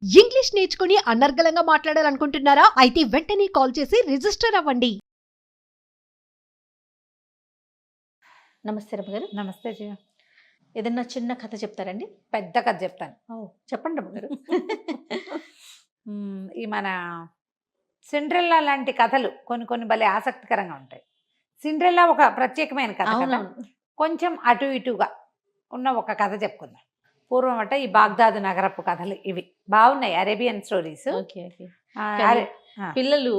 English నేర్చుకుని అనర్గళంగా మాట్లాడాలనుకుంటున్నారా? అయితే వెంటనే కాల్ చేసి రిజిస్టర్ అవ్వండి. నమస్తే రమ్మగారు. నమస్తే జయ. ఏదన్నా చిన్న కథ చెప్తారండి? పెద్ద కథ చెప్తాను. చెప్పండి రమ్మగారు. ఈ మన సిండ్రెల్లా లాంటి కథలు కొన్ని కొన్ని భలే ఆసక్తికరంగా ఉంటాయి. సిండ్రెల్లా ఒక ప్రత్యేకమైన కథ కదా. అవునవును. కొంచెం అటు ఇటుగా ఉన్న ఒక కథ చెప్పుకుందాం. పూర్వం అట ఈ బాగ్దాదు నగరపు కథలు ఇవి బాగున్నాయి, అరేబియన్ స్టోరీస్. Okay okay. కానీ పిల్లలు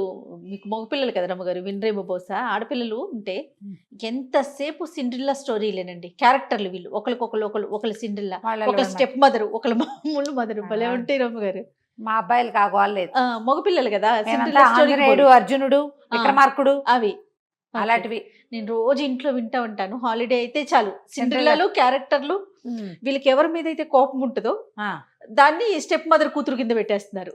మీకు మగ పిల్లలు కదా రమ్మగారు, వినరేమో బహుశా. ఆడపిల్లలు ఉంటే ఎంతసేపు సిండ్రిల్లా స్టోరీలేనండి. క్యారెక్టర్లు వీళ్ళు ఒకళ్ళు సిండ్రిల్లా, ఒక స్టెప్ మదరు, ఒకళ్ళు మామూలు మదరు. భలే ఉంటాయి రమ్మగారు. మా అబ్బాయిలు కాగోలేదు, మగ పిల్లలు కదా. ఆంజనేయుడు, అర్జునుడు, విక్రమార్కుడు అవి అలాంటివి నేను రోజు ఇంట్లో వింటా ఉంటాను. హాలిడే అయితే చాలు సిండ్రిల్లాలు క్యారెక్టర్లు. వీళ్ళకి ఎవరి మీద అయితే కోపం ఉంటుందో దాన్ని స్టెప్ మదర్ కూతురు కింద పెట్టేస్తున్నారు.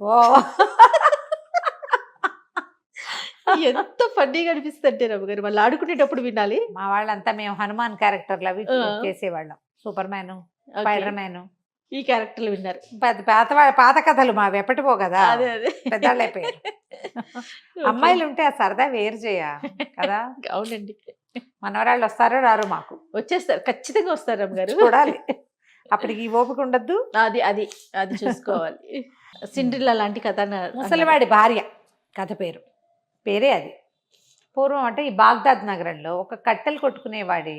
ఎంత ఫన్నీగా అనిపిస్తుంది అంటే రమ్మగారు, వాళ్ళు ఆడుకునేటప్పుడు వినాలి. మా వాళ్ళంతా మేము హనుమాన్ క్యారెక్టర్లు అవి చేసేవాళ్ళం. సూపర్ మ్యాన్, స్పైడర్ మ్యాన్, ఈ క్యారెక్టర్లు విన్నారు. పాత కథలు మావి ఎప్పటిపో కదా, అదే అదే పెద్దవాళ్ళు అయిపోయారు. అమ్మాయిలు ఉంటే ఆ సరదా వేరు చేయ కదా. అవునండి. మనవరాళ్ళు వస్తారో రారు, మాకు వచ్చేస్తారు, ఖచ్చితంగా వస్తారు రమ్మగారు. చూడాలి, అప్పటికి ఈ ఓపిక ఉండద్దు. అది అది అది చూసుకోవాలి. సిండ్రిల్లా లాంటి కథ. ముసలివాడి భార్య కథ పేరే అది. పూర్వం అంటే ఈ బాగ్దాద్ నగరంలో ఒక కట్టెలు కొట్టుకునేవాడి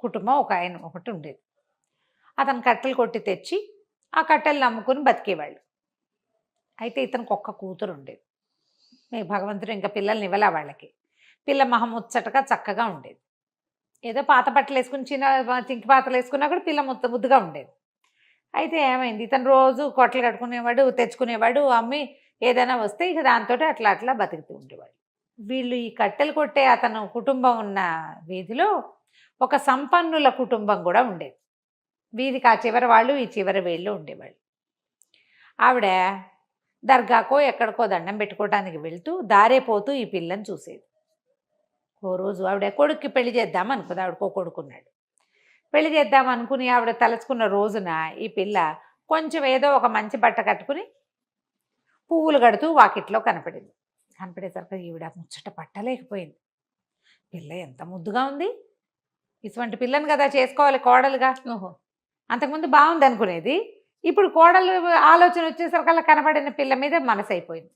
కుటుంబం ఒకటి ఉండేది. అతను కట్టెలు కొట్టి తెచ్చి ఆ కట్టెలు నమ్ముకుని బతికేవాళ్ళు. అయితే ఇతనికి ఒక్క కూతురు ఉండేది. భగవంతుడు ఇంకా పిల్లల్ని ఇవ్వలే వాళ్ళకి. పిల్ల మహముచ్చటగా చక్కగా ఉండేది. ఏదో పాత బట్టలు వేసుకుని చింకి పాతలు వేసుకున్నా కూడా పిల్ల ముద్దుగా ఉండేది. అయితే ఏమైంది, ఇతను రోజు కొట్టలు కట్టుకునేవాడు, తెచ్చుకునేవాడు. అమ్మి ఏదైనా వస్తే ఇక దాంతో అట్లా బతుకుతూ ఉండేవాడు. వీళ్ళు ఈ కట్టెలు కొట్టే అతను కుటుంబం ఉన్న వీధిలో ఒక సంపన్నుల కుటుంబం కూడా ఉండేది. వీధికి ఆ చివరి వాళ్ళు ఈ చివరి వీళ్ళు ఉండేవాళ్ళు. ఆవిడ దర్గాకో ఎక్కడికో దండం పెట్టుకోవడానికి వెళ్తూ దారేపోతూ ఈ పిల్లని చూసేది. ఓ రోజు ఆవిడ కొడుక్కి పెళ్లి చేద్దాం అనుకుంది. ఆవిడకో కొడుకున్నాడు. పెళ్లి చేద్దాం అనుకుని ఆవిడ తలుచుకున్న రోజున ఈ పిల్ల కొంచెం ఏదో ఒక మంచి బట్ట కట్టుకుని పువ్వులు కడుతూ వాకిట్లో కనపడింది. కనపడేసరికి ఈవిడ ముచ్చట పట్టలేకపోయింది. పిల్ల ఎంత ముద్దుగా ఉంది, ఇటువంటి పిల్లని కదా చేసుకోవాలి కోడలుగా. అంతకుముందు బాగుంది అనుకునేది, ఇప్పుడు కోడలు ఆలోచన వచ్చేసరికల్లా కనపడిన పిల్ల మీద మనసు అయిపోయింది.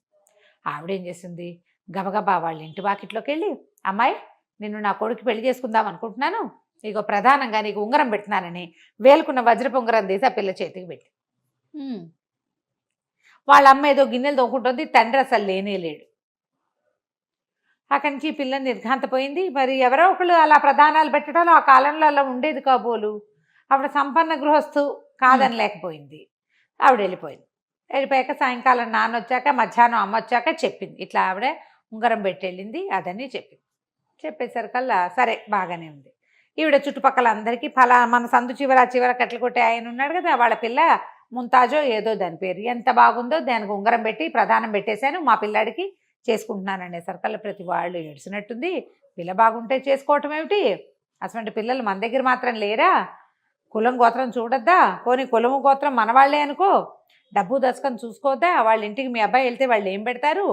ఆవిడేం చేసింది, గబగబా వాళ్ళ ఇంటి వాకిట్లోకి వెళ్ళి, అమ్మాయి నిన్ను నా కొడుకు పెళ్లి చేసుకుందాం అనుకుంటున్నాను, ఇగో ప్రధానంగా నీకు ఉంగరం పెట్టినానని వేలుకున్న వజ్రపు ఉంగరం తీసి ఆ పిల్ల చేతికి పెట్టి, వాళ్ళ అమ్మ ఏదో గిన్నెలు తోకుంటుంది, తండ్రి అసలు లేనే లేడు. అక్కడి నుంచి ఈ పిల్లని నిర్ఘాంతపోయింది. మరి ఎవరో ఒకళ్ళు అలా ప్రధానాలు పెట్టడం ఆ కాలంలో అలా ఉండేది కాబోలు. ఆవిడ సంపన్న గృహస్థు కాదని లేకపోయింది. ఆవిడ వెళ్ళిపోయింది. వెళ్ళిపోయాక సాయంకాలం నాన్న వచ్చాక, మధ్యాహ్నం అమ్మ వచ్చాక చెప్పింది, ఇట్లా ఆవిడ ఉంగరం పెట్టి వెళ్ళింది అదని చెప్పింది. చెప్పేసరికల్లా సరే బాగానే ఉంది. ఈవిడ చుట్టుపక్కల అందరికీ మన సందు చివర కట్టెలు కొట్టే ఆయన ఉన్నాడు కదా, వాళ్ళ పిల్ల ముంతాజో ఏదో దాని పేరు, ఎంత బాగుందో దానికి ఉంగరం పెట్టి ప్రధానం పెట్టేశాను, మా పిల్లాడికి చేసుకుంటున్నాను అనేసరికల్లా ప్రతి వాళ్ళు ఏడ్చినట్టుంది. పిల్ల బాగుంటే చేసుకోవటం ఏమిటి, అటువంటి పిల్లలు మన దగ్గర మాత్రం లేరా, కులం గోత్రం చూడొద్దా, పోనీ కులము గోత్రం మన వాళ్ళే అనుకో, డబ్బు దశకం చూసుకోవద్దా, వాళ్ళ ఇంటికి మీ అబ్బాయి వెళ్తే వాళ్ళు ఏం పెడతారు,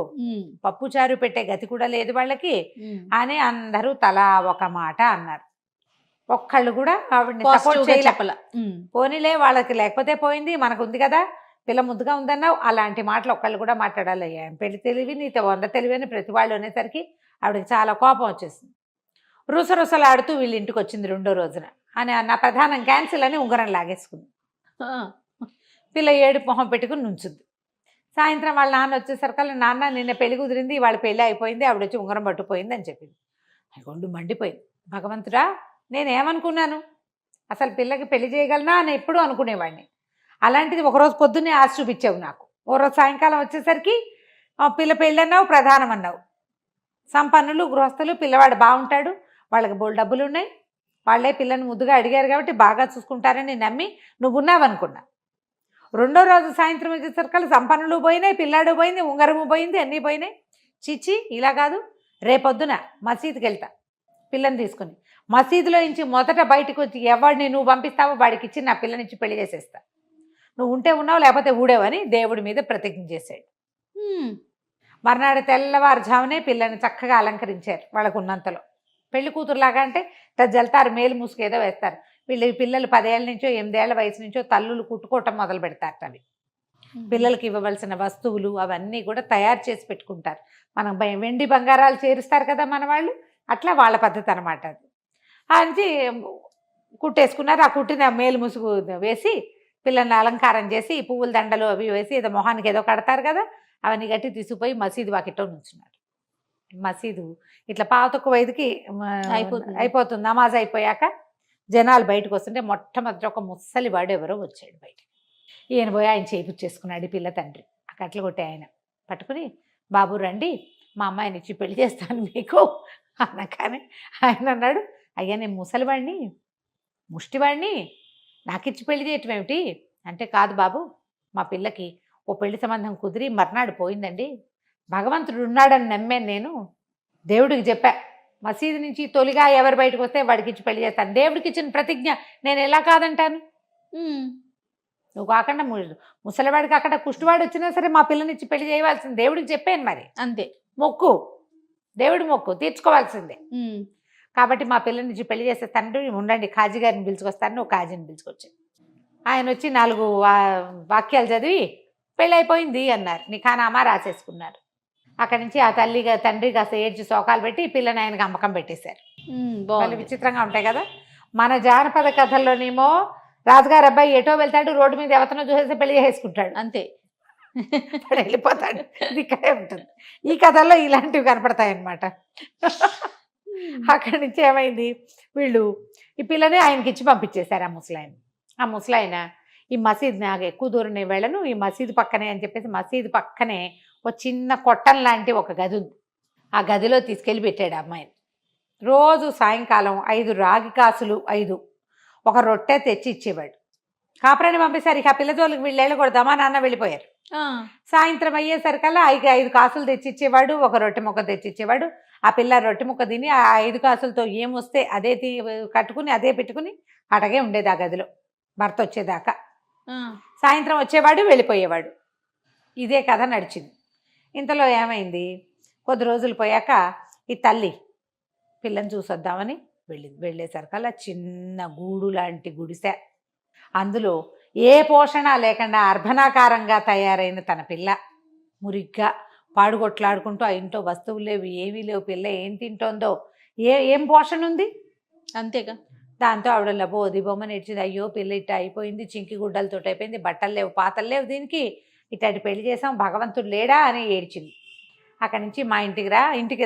పప్పు చారు పెట్టే గతి కూడా లేదు వాళ్ళకి అని అందరూ తలా ఒక మాట అన్నారు. ఒక్కళ్ళు కూడా ఆవిడని సపోర్ట్ చేయలేపల. పోనీలే వాళ్ళకి లేకపోతే పోయింది, మనకు ఉంది కదా, పిల్ల ముద్దుగా ఉందన్నావు, అలాంటి మాటలు ఒక్కళ్ళు కూడా మాట్లాడాలి. పెళ్లి తెలివి నీతో 100 తెలివి అని ప్రతి వాళ్ళు అనేసరికి ఆవిడకి చాలా కోపం వచ్చేసింది. రుసరుసలాడుతూ వీళ్ళ ఇంటికి వచ్చింది రెండో రోజున. అని నా ప్రధానం క్యాన్సిల్ అని ఉంగరం లాగేసుకుంది. పిల్ల ఏడు మొహం పెట్టుకుని నుంచుంది. సాయంత్రం వాళ్ళ నాన్న వచ్చేసరికల్లా, నాన్న నిన్న పెళ్లి కుదిరింది, వాళ్ళ పెళ్ళి అయిపోయింది, ఆవిడ వచ్చి ఉంగరం పట్టుకుపోయింది అని చెప్పింది. గుండు మండిపోయింది. భగవంతుడా, నేనేమనుకున్నాను, అసలు పిల్లకి పెళ్లి చేయగలనా అని ఎప్పుడూ అనుకునేవాడిని. అలాంటిది ఒకరోజు పొద్దున్నే ఆశ చూపించావు నాకు, ఓ రోజు సాయంకాలం వచ్చేసరికి పిల్ల పెళ్ళన్నావు, ప్రధానం అన్నావు. సంపన్నులు గృహస్థులు, పిల్లవాడు బాగుంటాడు, వాళ్ళకి బోల్ డబ్బులు ఉన్నాయి, వాళ్ళే పిల్లని ముద్దుగా అడిగారు కాబట్టి బాగా చూసుకుంటారని నమ్మి నువ్వు ఉన్నావనుకున్నా. రెండో రోజు సాయంత్రం వచ్చేసరికి సంపన్నులు పోయినాయి, పిల్లాడు పోయింది, ఉంగరము పోయింది, అన్నీ పోయినాయి. చిచ్చి ఇలా కాదు, రేపొద్దున మసీదుకి వెళ్తా పిల్లని తీసుకుని, మసీదులో నుంచి మొదట బయటకు వచ్చి ఎవరిని నువ్వు పంపిస్తావో వాడికి ఇచ్చి నా పిల్లనిచ్చి పెళ్లి చేసేస్తా. నువ్వు ఉంటే ఉన్నావు లేకపోతే ఊడేవని దేవుడి మీద ప్రతిజ్ఞ చేశాడు. మర్నాడు తెల్లవారుజామునే పిల్లని చక్కగా అలంకరించారు వాళ్ళకు ఉన్నంతలో. పెళ్లి కూతురులాగా అంటే జల్తారు, మేలు ముసుగు ఏదో వేస్తారు. పిల్లలు 10 ఏళ్ళ నుంచో 8 ఏళ్ల వయసు నుంచో తల్లులు కుట్టుకోవటం మొదలు పెడతారు. అవి పిల్లలకి ఇవ్వవలసిన వస్తువులు అవన్నీ కూడా తయారు చేసి పెట్టుకుంటారు. మనం వెండి బంగారాలు చేరుస్తారు కదా మన వాళ్ళు, అట్లా వాళ్ళ పద్ధతి అనమాట అది. అని కుట్టేసుకున్నారు. ఆ కుట్టిన మేలు ముసుగు వేసి పిల్లల్ని అలంకారం చేసి పువ్వుల దండలు అవి వేసి ఏదో మొహానికి ఏదో కడతారు కదా, అవన్నీ గట్టి తీసుకుపోయి మసీదు వాకిట్లో నుంచున్నారు. మసీదు ఇట్లా పావుతక్కువ 5కి అయిపోతుంది. నమాజ్ అయిపోయాక జనాలు బయటకు వస్తుంటే మొట్టమొదటి ఒక ముసలివాడు ఎవరో వచ్చాడు బయట. ఈయన పోయి ఆయన చేయించేసుకున్నాడు. పిల్ల తండ్రి ఆ కట్టలు కొట్టే ఆయన పట్టుకుని, బాబు రండి మా అమ్మాయిని ఇచ్చి పెళ్లి చేస్తాను మీకు అనగానే ఆయన అన్నాడు, అయ్యా నేను ముసలివాడిని, ముష్టివాడిని, నాకిచ్చి పెళ్లి చేయటం ఏమిటి అంటే, కాదు బాబు మా పిల్లకి ఓ పెళ్లి సంబంధం కుదిరి మర్నాడు పోయిందండి. భగవంతుడు ఉన్నాడని నమ్మాను నేను. దేవుడికి చెప్పా, మసీదు నుంచి తొలిగా ఎవరు బయటకు వస్తే వాడికి ఇచ్చి పెళ్లి చేస్తాను. దేవుడికి ఇచ్చిన ప్రతిజ్ఞ నేను ఎలా కాదంటాను? నువ్వు కాకుండా ముసలివాడికి అక్కడ కుష్టివాడు వచ్చినా సరే మా పిల్లనిచ్చి పెళ్లి చేయవలసింది, దేవుడికి చెప్పాను. మరి అంతే, మొక్కు, దేవుడి మొక్కు తీర్చుకోవాల్సిందే. కాబట్టి మా పిల్లనిచ్చి పెళ్లి చేసే తండ్రి ఉండండి, కాజీ గారిని పిలుచుకొస్తాను. నువ్వు కాజీని పిలుచుకొచ్చాను. ఆయన వచ్చి 4 వాక్యాలు చదివి పెళ్ళి అయిపోయింది అన్నారు. నిఖానామా రాసేసుకున్నారు. అక్కడి నుంచి ఆ తండ్రి కాస్త ఏడ్చి శోకాలు పెట్టి పిల్లని ఆయనకి అమ్మకం పెట్టేశారు. వాళ్ళు విచిత్రంగా ఉంటాయి కదా. మన జానపద కథల్లోనేమో రాజుగారు అబ్బాయి ఎటో వెళ్తాడు, రోడ్డు మీద ఎవతనో చూసేసి పెళ్లి చేసుకుంటాడు, అంతే వెళ్ళిపోతాడు. ఇది ఇక్కడే ఉంటుంది. ఈ కథల్లో ఇలాంటివి కనపడతాయి అన్నమాట. అక్కడి నుంచి ఏమైంది, వీళ్ళు ఈ పిల్లని ఆయనకి ఇచ్చి పంపించేశారు. ఆ ముసలాయన ఈ మసీద్ నాకు ఎక్కువ దూరం నేను వెళ్ళను, ఈ మసీదు పక్కనే అని చెప్పేసి మసీదు పక్కనే ఒక చిన్న కొట్టం లాంటి ఒక గది ఉంది. ఆ గదిలో తీసుకెళ్ళి పెట్టాడు అమ్మాయిని. రోజు సాయంకాలం 5 రాగి కాసులు 5 ఒక రొట్టె తెచ్చి ఇచ్చేవాడు. కాపురాన్ని పంపేశారు. ఇక ఆ పిల్ల జోలికి వీళ్ళు వెళ్ళకూడదామా, నాన్న వెళ్ళిపోయారు. సాయంత్రం అయ్యేసరికల్లా 5 కాసులు తెచ్చిచ్చేవాడు, ఒక రొట్టె ముక్క తెచ్చిచ్చేవాడు. ఆ పిల్ల రొట్టె ముక్క తిని ఆ 5 కాసులతో ఏమొస్తే అదే కట్టుకుని అదే పెట్టుకుని అటగే ఉండేది ఆ గదిలో భర్త వచ్చేదాకా. సాయంత్రం వచ్చేవాడు, వెళ్ళిపోయేవాడు. ఇదే కథ నడిచింది. ఇంతలో ఏమైంది, కొద్ది రోజులు పోయాక ఈ తల్లి పిల్లని చూసొద్దామని వెళ్ళింది. వెళ్ళేసరికల్లా చిన్న గూడు లాంటి గుడిసె, అందులో ఏ పోషణ లేకుండా అర్భనాకారంగా తయారైన తన పిల్ల మురిగ్గా పాడుగొట్లాడుకుంటూ ఆ ఇంట్లో వస్తువులు లేవు, ఏమీ లేవు. పిల్ల ఏం తింటోందో, ఏం పోషణ ఉంది, అంతేగా. దాంతో ఆవిడ లబోది బొమ్మ నేర్చింది. అయ్యో పిల్ల ఇట్ట అయిపోయింది, చింకి గుడ్డలతో అయిపోయింది, బట్టలు లేవు, పాతలు లేవు, దీనికి ఇట్లాంటి పెళ్లి చేసాం, భగవంతుడు లేడా అని ఏడ్చింది. అక్కడి నుంచి మా ఇంటికి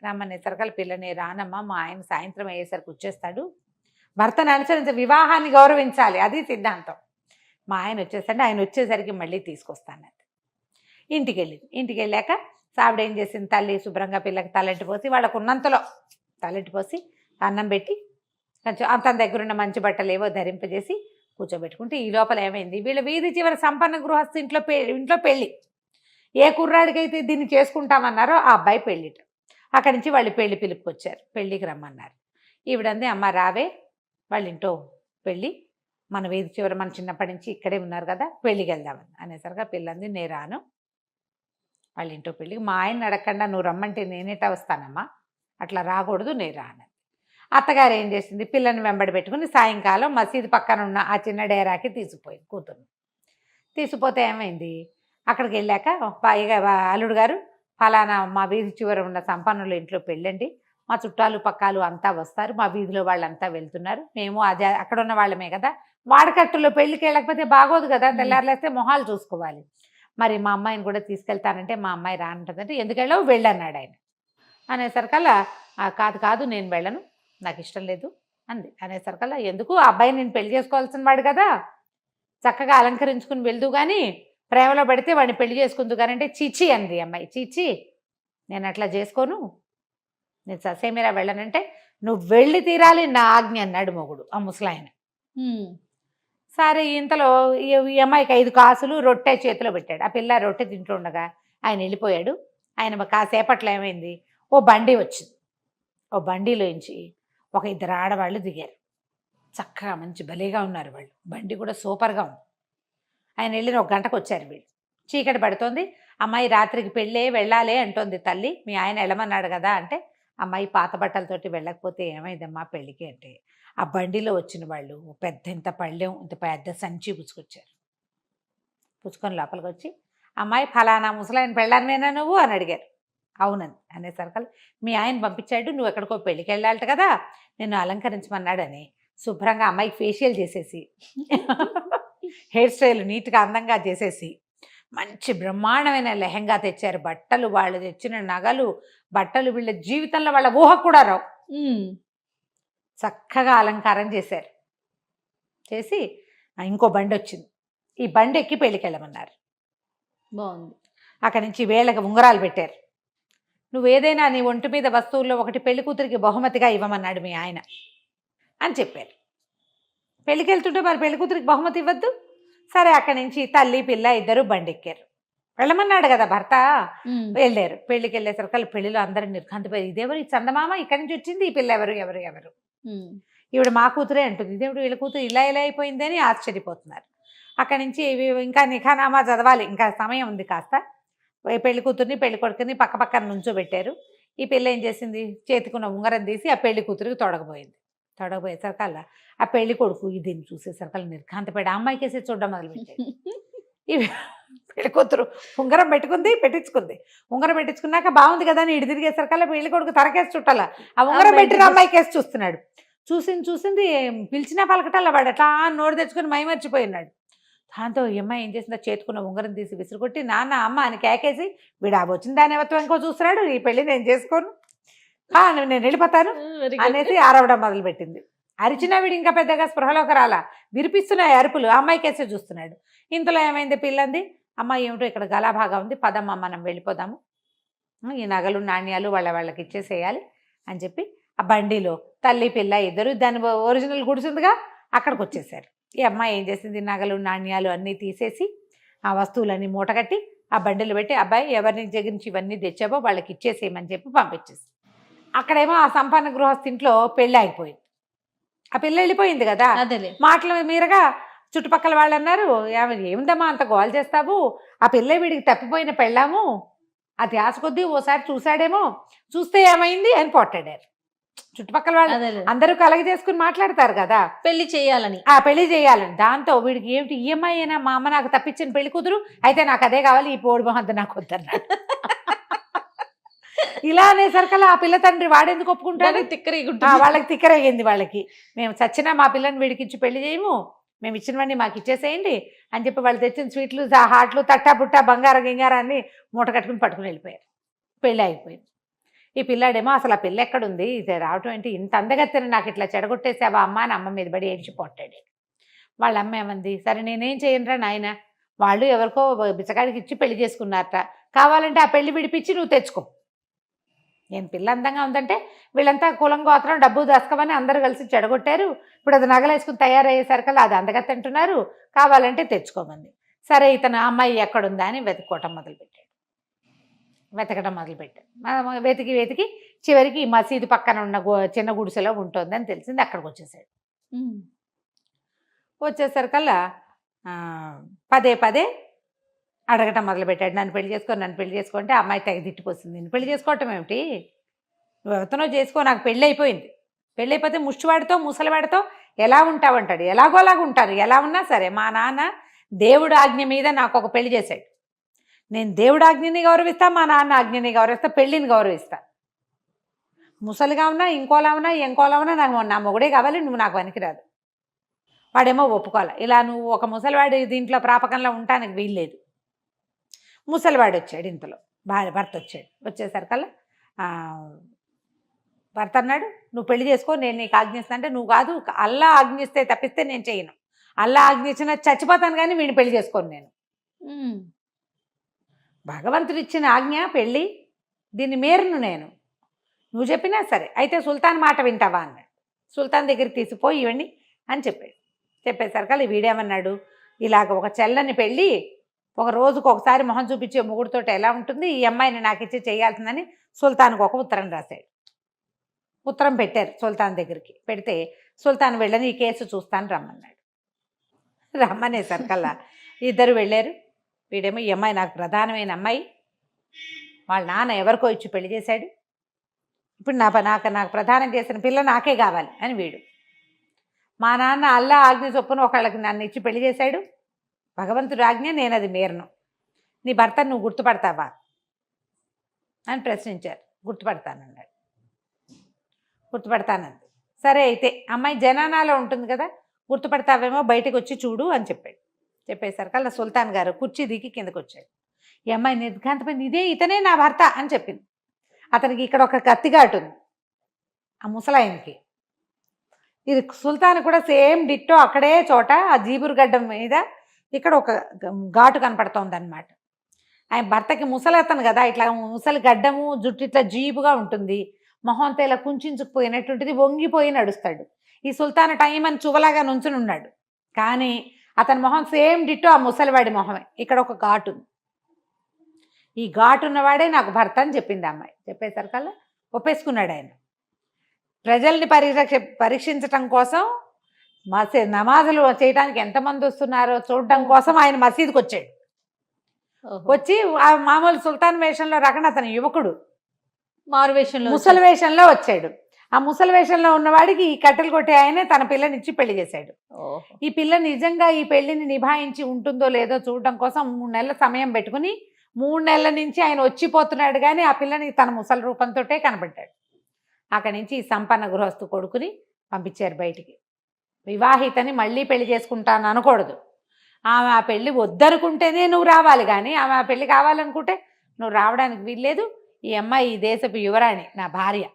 రమ్మనేసరికల్ పిల్లని రానమ్మా, మా ఆయన సాయంత్రం అయ్యేసరికి వచ్చేస్తాడు, భర్తను అనుసరించి వివాహాన్ని గౌరవించాలి, అది సిద్ధాంతం. మా ఆయన వచ్చేసండి, ఆయన వచ్చేసరికి మళ్ళీ తీసుకొస్తాను. ఇంటికి వెళ్ళాక సావిడ ఏం చేసింది, తల్లి శుభ్రంగా పిల్లకి తలెట్టి పోసి వాళ్ళకు ఉన్నంతలో తలెట్టి పోసి అన్నం పెట్టి కొంచెం తన దగ్గర ఉన్న మంచి బట్టలు ఏవో ధరింపజేసి కూర్చోబెట్టుకుంటే, ఈ లోపల ఏమైంది, వీళ్ళ వీధి చివరి సంపన్న గృహస్థు ఇంట్లో పెళ్ళి. ఏ కుర్రాడికైతే దీన్ని చేసుకుంటామన్నారో ఆ అబ్బాయి పెళ్ళిట. అక్కడి నుంచి వాళ్ళు పెళ్లి పిలుపుకొచ్చారు, పెళ్ళికి రమ్మన్నారు. ఈవిడంది, అమ్మ రావే, వాళ్ళ ఇంట్లో పెళ్ళి, మన వీధి చివరి మన చిన్నప్పటి నుంచి ఇక్కడే ఉన్నారు కదా, పెళ్ళికి వెళ్దామని అనేసరిగా పిల్లంది, నేను రాను వాళ్ళ ఇంట్లో పెళ్ళికి, మా ఆయన అడగకుండా నువ్వు రమ్మంటే నేనేటా వస్తానమ్మా, అట్లా రాకూడదు, నేను రాను. అత్తగారు ఏం చేసింది, పిల్లని వెంబడి పెట్టుకుని సాయంకాలం మసీదు పక్కన ఉన్న ఆ చిన్న డేరాకి తీసుకుపోయింది కూతుర్ని. తీసుకుపోతే ఏమైంది, అక్కడికి వెళ్ళాక అల్లుడు గారు, ఫలానా మా వీధి చివర ఉన్న సంపన్నుల ఇంట్లో పెళ్ళండి, మా చుట్టాలు పక్కాలు అంతా వస్తారు, మా వీధిలో వాళ్ళంతా వెళ్తున్నారు, మేము అదే అక్కడ ఉన్న వాళ్ళమే కదా, వాడకట్టులో పెళ్ళికి వెళ్ళకపోతే బాగోదు కదా, తెల్లారులేస్తే మొహాలు చూసుకోవాలి, మరి మా అమ్మాయిని కూడా తీసుకెళ్తానంటే మా అమ్మాయి రానంటుందంటే, ఎందుకు వెళ్ళావు, వెళ్ళన్నాడు ఆయన. అనేసరికల్లా కాదు నేను వెళ్ళను, నాకు ఇష్టం లేదు అంది. అనేసరికల్లా ఎందుకు, ఆ అబ్బాయిని నేను పెళ్లి చేసుకోవాల్సిన వాడు కదా, చక్కగా అలంకరించుకుని వెళ్దు కానీ ప్రేమలో పడితే వాడిని పెళ్లి చేసుకుందు కానీ అంటే, చీచి అంది అమ్మాయి. చీచి, నేను అట్లా చేసుకోను, నేను ససేమిరా వెళ్ళనంటే, నువ్వు వెళ్ళి తీరాలి, నా ఆజ్ఞ అన్నాడు మొగుడు, ఆ ముసలాయన. సరే, ఇంతలో ఈ అమ్మాయికి 5 కాసులు రొట్టె చేతిలో పెట్టాడు. ఆ పిల్ల రొట్టె తింటుండగా ఆయన వెళ్ళిపోయాడు. ఆయన కాసేపట్లో ఏమైంది, ఓ బండి వచ్చింది. ఓ బండిలోంచి ఒక 2 ఆడవాళ్ళు దిగారు. చక్కగా మంచి భలేగా ఉన్నారు వాళ్ళు, బండి కూడా సూపర్గా ఉంది. ఆయన వెళ్ళిన 1 గంటకు వచ్చారు వీళ్ళు. చీకటి పడుతోంది. అమ్మాయి రాత్రికి వెళ్ళాలి అంటోంది తల్లి. మీ ఆయన వెళ్ళమన్నాడు కదా అంటే, అమ్మాయి పాత బట్టలతోటి వెళ్ళకపోతే ఏమైందమ్మా పెళ్ళికి అంటే, ఆ బండిలో వచ్చిన వాళ్ళు ఇంత పళ్ళెం ఇంత పెద్ద సంచి పుచ్చుకొచ్చారు. పుచ్చుకొని లోపలికి వచ్చి, అమ్మాయి ఫలానా ముసలాయన పెళ్ళానివేనా నువ్వు అని అడిగారు. అవునండి అనేసరికి, మీ ఆయన పంపించాడు, నువ్వు ఎక్కడికో పెళ్ళికి వెళ్ళాలట కదా, నిన్ను అలంకరించమన్నాడని శుభ్రంగా అమ్మాయికి ఫేషియల్ చేసేసి హెయిర్ స్టైల్ నీట్గా అందంగా చేసేసి మంచి బ్రహ్మాండమైన లెహంగా తెచ్చారు. బట్టలు, వాళ్ళు తెచ్చిన నగలు, బట్టలు వీళ్ళ జీవితంలో వాళ్ళ ఊహ కూడా రావు. చక్కగా అలంకారం చేశారు. చేసి ఇంకో బండి వచ్చింది. ఈ బండి ఎక్కి పెళ్ళికి వెళ్ళమన్నారు. బాగుంది. అక్కడి నుంచి వేళ్ళకి ఉంగరాలు పెట్టారు. నువ్వేదైనా నీ ఒంటి మీద వస్తువుల్లో ఒకటి పెళ్లి కూతురికి బహుమతిగా ఇవ్వమన్నాడు మీ ఆయన అని చెప్పారు. పెళ్ళికి వెళ్తుంటే మరి పెళ్లి కూతురికి బహుమతి ఇవ్వద్దు. సరే, అక్కడి నుంచి తల్లి పిల్ల ఇద్దరు బండి ఎక్కారు. వెళ్ళమన్నాడు కదా భర్త. వెళ్ళారు. పెళ్ళికి వెళ్ళేసరికి పెళ్లిలో అందరూ నిర్ఘాంతపోయారు. ఇదేవరు, ఈ చందమామ ఇక్కడి నుంచి వచ్చింది, ఈ పిల్ల ఎవరు ఎవరు ఎవరు ఈవిడ మా కూతురే అంటుంది. ఇదేవిడు వీళ్ళ కూతురు ఇలా అయిపోయింది అని ఆశ్చర్యపోతున్నారు. అక్కడి నుంచి ఇంకా నిఖానామా చదవాలి, ఇంకా సమయం ఉంది కాస్త. పెళ్లి కూతుర్ని పెళ్లి కొడుకుని పక్క పక్కన నుంచోబెట్టారు. ఈ పిల్ల ఏం చేసింది, చేతికున్న ఉంగరం తీసి ఆ పెళ్లి కూతురికి తొడగబోయింది. తొడగబోయేసరికల్లా ఆ పెళ్లి కొడుకు దీన్ని చూసేసరికల్లా నిర్ఘాంతపడి అమ్మాయి కేసి చూడడం మొదలుపెట్టాడు. ఇవి పెళ్లి కూతురు ఉంగరం పెట్టించుకుంది. ఉంగరం పెట్టించుకున్నాక బాగుంది కదా అని ఇటు తిరిగేసరికల్లా పెళ్లి కొడుకు తరకేసి చుట్టాల ఆ ఉంగరం పెట్టిన అమ్మాయి కేసి చూస్తున్నాడు. చూసింది పిలిచినా పలకటాల వాడు అట్లా నోరు తెచ్చుకొని మైమర్చిపోయినాడు. దాంతో ఈ అమ్మాయి ఏం చేసిందో చేతుకున్న ఉంగరం తీసి విసిరుకొట్టి నాన్న అమ్మ అని కేకేసి, వీడు వచ్చిన దాని ఎవత్వం ఇంకో చూస్తున్నాడు, ఈ పెళ్లి నేను చేసుకోను, నేను వెళ్ళిపోతాను అనేసి ఆరవడం మొదలుపెట్టింది. అరిచినా వీడు ఇంకా పెద్దగా స్పృహలోకి రాలా, విరిపిస్తున్నాయి అరుపులు. అమ్మాయి కేసే చూస్తున్నాడు. ఇంతలో ఏమైంది, పిల్లంది, అమ్మాయి ఏమిటో ఇక్కడ గలాభాగా ఉంది, పదమ్మ మనం వెళ్ళిపోదాము, ఈ నగలు నాణ్యాలు వాళ్ళకి ఇచ్చేసేయాలి అని చెప్పి ఆ బండిలో తల్లి పిల్ల ఇద్దరు దాని ఒరిజినల్ గుడిసిందిగా అక్కడికి వచ్చేసారు. ఈ అమ్మాయి ఏం చేసింది, నగలు నాణ్యాలు అన్నీ తీసేసి ఆ వస్తువులన్నీ మూటగట్టి ఆ బండిలు పెట్టి, అబ్బాయి ఎవరిని జగించి ఇవన్నీ తెచ్చావో వాళ్ళకి ఇచ్చేసేయమని చెప్పి పంపించేసి, అక్కడేమో ఆ సంపన్న గృహస్థింట్లో పెళ్ళి అయిపోయింది. ఆ పిల్ల వెళ్ళిపోయింది కదా, మాటల మీరగా చుట్టుపక్కల వాళ్ళు అన్నారు, ఏమిందమ్మా అంత గోల్ చేస్తావు, ఆ పిల్ల వీడికి తప్పిపోయిన పెళ్ళాము, అది ఆశ కొద్దీ ఓసారి చూశాడేమో, చూస్తే ఏమైంది అని పొట్టాడారు. చుట్టుపక్కల వాళ్ళు అందరూ కలగ చేసుకుని మాట్లాడతారు కదా పెళ్లి చేయాలని. దాంతో వీడికి ఏమిటి, ఈఎంఐ అయినా మా అమ్మ నాకు తప్పించిన పెళ్లి కూతురు, అయితే నాకు అదే కావాలి, ఈ పోడి మొహద్దు నాకు వద్దన్నాడు. ఇలా అనేసరికల్లా ఆ పిల్ల తండ్రి వాడెందుకు ఒప్పుకుంటాడు, వాళ్ళకి తిక్కరేగింది. వాళ్ళకి మేము చచ్చినా మా పిల్లని వీడికి ఇచ్చి పెళ్లి చేయము, మేము ఇచ్చినవన్నీ మాకు ఇచ్చేసేయండి అని చెప్పి వాళ్ళు తెచ్చిన స్వీట్లు, హాట్లు, తట్టా పుట్టా బంగారం గింగారాన్ని మూట కట్టుకుని పట్టుకుని వెళ్ళిపోయారు. పెళ్ళి అయిపోయింది. ఈ పిల్లాడేమో అసలు ఆ పిల్ల ఎక్కడుంది, ఇది రావటం ఏంటి, ఇంత అందగత్తెని నాకు ఇట్లా చెడగొట్టేసావా అమ్మ అని అమ్మ మీద పడి ఏడ్చిపోట్టాడు. వాళ్ళ అమ్మ ఏమంది, సరే నేనేం చేయనురా నాయన, వాళ్ళు ఎవరికో బిచ్చగాడికి ఇచ్చి పెళ్లి చేసుకున్నారట, కావాలంటే ఆ పెళ్లి విడిపించి నువ్వు తెచ్చుకో, నేను పిల్ల అందంగా ఉందంటే వీళ్ళంతా కులం గోత్రం డబ్బు దాసుకోమని అందరూ కలిసి చెడగొట్టారు, ఇప్పుడు అది నగలేసుకుని తయారయ్యేసరికల్లా అది అందగత్త అంటున్నారు, కావాలంటే తెచ్చుకోమంది. సరే ఇతను అమ్మాయి ఎక్కడుందా అని వెతకడం మొదలుపెట్టాడు. వెతికి చివరికి ఈ మసీదు పక్కన ఉన్న చిన్న గుడిసెలో ఉంటుందని తెలిసింది. అక్కడికి వచ్చేసాడు. వచ్చేసరికల్లా పదే అడగటం మొదలుపెట్టాడు, నన్ను పెళ్లి చేసుకుంటే ఆ అమ్మాయి తెగ తిట్టిపోతుంది, నేను పెళ్లి చేసుకోవటం ఏమిటి, నువ్వు ఎవరితోనో చేసుకో, నాకు పెళ్ళి అయిపోయింది, పెళ్ళి అయిపోతే ముష్టివాడితో ముసలివాడితో ఎలా ఉంటావంటాడు. ఎలాగోలాగా ఉంటాను, ఎలా ఉన్నా సరే మా నాన్న దేవుడు ఆజ్ఞ మీద నాకు ఒక పెళ్లి చేశాడు, నేను దేవుడు ఆజ్ఞని గౌరవిస్తా, మా నాన్న ఆజ్ఞని గౌరవిస్తా, పెళ్ళిని గౌరవిస్తా, ముసలిగా ఉన్నా ఇంకోలా ఉన్నా నాకు నా మొగుడే కావాలి, నువ్వు నాకు పనికిరాదు. వాడేమో ఒప్పుకోవాలి, ఇలా నువ్వు ఒక ముసలివాడి దీంట్లో ప్రాపకంలో ఉండటానికి వీల్లేదు. ముసలివాడు వచ్చాడు, ఇంతలో భర్త వచ్చాడు. వచ్చేసరికల్లా భర్త అన్నాడు, నువ్వు పెళ్లి చేసుకో, నేను నీకు ఆజ్ఞిస్తా అంటే, నువ్వు కాదు, అల్లా ఆజ్ఞిస్తే తప్పిస్తే నేను చేయను, అల్లా ఆజ్ఞించిన చచ్చిపోతాను కానీ వీడిని పెళ్లి చేసుకోను నేను, భగవంతుడు ఇచ్చిన ఆజ్ఞ పెళ్ళి, దీన్ని మేరును నేను, నువ్వు చెప్పినా సరే, అయితే సుల్తాన్ మాట వింటావా అన్నాడు. సుల్తాన్ దగ్గరికి తీసిపోయి ఇవ్వండి అని చెప్పేసరికల్లా వీడేమన్నాడు, ఇలాగ ఒక చెల్లని పెళ్ళి ఒక రోజుకు ఒకసారి మొహం చూపించే మొగుడితో ఎలా ఉంటుంది, ఈ అమ్మాయిని నాకు ఇచ్చి చేయాల్సిందని సుల్తాన్కి ఒక ఉత్తరం రాశాడు. ఉత్తరం పెట్టారు సుల్తాన్ దగ్గరికి. పెడితే సుల్తాన్ వెళ్ళని ఈ కేసు చూస్తాను రమ్మన్నాడు. రమ్మనేసరికల్లా ఇద్దరు వెళ్ళారు. వీడేమో ఈ అమ్మాయి నాకు ప్రధానమైన అమ్మాయి, వాళ్ళ నాన్న ఎవరికో ఇచ్చి పెళ్లి చేశాడు, ఇప్పుడు నాకు ప్రధానం చేసిన పిల్ల నాకే కావాలి అని వీడు. మా నాన్న అల్లా ఆజ్ఞ చొప్పున ఒకళ్ళకి నన్ను ఇచ్చి పెళ్లి చేశాడు, భగవంతుడు ఆజ్ఞ, నేను అది మీరను, నీ భర్త నువ్వు గుర్తుపడతావా అని ప్రశ్నించారు. గుర్తుపడతానన్నాడు. గుర్తుపడతానంది. సరే అయితే అమ్మాయి జనానాలో ఉంటుంది కదా, గుర్తుపడతావేమో, బయటకు వచ్చి చూడు అని చెప్పాడు. చెప్పేసరికల్లా సుల్తాన్ గారు కుర్చీ దిగి కిందకు వచ్చాడు. ఈ అమ్మాయి నిర్ఘాంతపోయింది, ఇతనే నా భర్త అని చెప్పింది. అతనికి ఇక్కడ ఒక కత్తిఘాటు ఉంది, ఆ ముసలాయనకి. ఇది సుల్తాన్ కూడా సేమ్ డిట్టో అక్కడే చోట ఆ జీబురు గడ్డ మీద ఇక్కడ ఒక ఘాటు కనపడుతోంది అనమాట. ఆయన భర్తకి ముసలతను కదా, ఇట్లా ముసలి గడ్డము, జుట్టు ఇట్లా జీబుగా ఉంటుంది, మొహంతో ఇలా కుంచుకుపోయినటువంటిది, వంగిపోయి నడుస్తాడు. ఈ సుల్తాన్ టైం అని చువలాగా నుంచుని ఉన్నాడు, కానీ అతని మొహం సేమ్ డిట్టో ఆ ముసలివాడి మొహమే. ఇక్కడ ఒక ఘాటు ఉంది, ఈ ఘాటు ఉన్నవాడే నాకు భర్త అని చెప్పింది అమ్మాయి. చెప్పేసరికల్లా ఒప్పేసుకున్నాడు ఆయన. ప్రజల్ని పరీక్షించటం కోసం నమాజులు చేయడానికి ఎంతమంది వస్తున్నారో చూడడం కోసం ఆయన మసీదుకి వచ్చాడు. వచ్చి ఆ మామూలు సుల్తాన్ వేషంలో రకణ, అతను యువకుడు, మారు వేషంలో ముసలి వేషంలో వచ్చాడు. ఆ ముసలి వేషంలో ఉన్నవాడికి ఈ కట్టెలు కొట్టే ఆయనే తన పిల్లనిచ్చి పెళ్లి చేశాడు. ఈ పిల్ల నిజంగా ఈ పెళ్లిని నిభాయించి ఉంటుందో లేదో చూడడం కోసం 3 నెలల సమయం పెట్టుకుని 3 నెలల నుంచి ఆయన వచ్చిపోతున్నాడు, కానీ ఆ పిల్లని తన ముసలి రూపంతో కనబడ్డాడు. అక్కడి నుంచి ఈ సంపన్న గృహస్థు కొడుకుని పంపించారు బయటికి. వివాహితని మళ్ళీ పెళ్లి చేసుకుంటాను అనకూడదు, ఆమె ఆ పెళ్లి వద్దనుకుంటేనే నువ్వు రావాలి, కానీ ఆమె ఆ పెళ్లి కావాలనుకుంటే నువ్వు రావడానికి వీల్లేదు. ఈ అమ్మాయి ఈ దేశపు యువరాణి, నా భార్య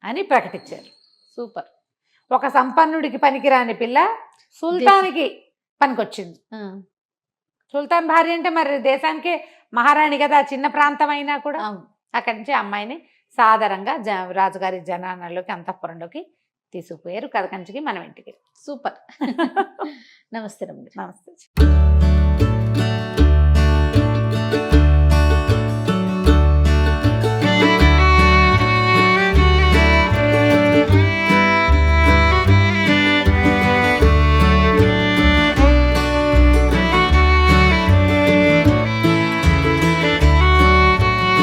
అని ప్రకటించారు. సూపర్. ఒక సంపన్నుడికి పనికిరాని పిల్ల సుల్తాన్కి పనికొచ్చింది. సుల్తాన్ భార్య అంటే మరి దేశానికే మహారాణి కదా, చిన్న ప్రాంతం అయినా కూడా. అక్కడి నుంచి అమ్మాయిని సాధారణంగా రాజుగారి జనానాల్లోకి, అంతఃపురంలోకి తీసుకుపోయారు. కథకంచికి మనం ఇంటికి. సూపర్. నమస్తే రమ్య. నమస్తే.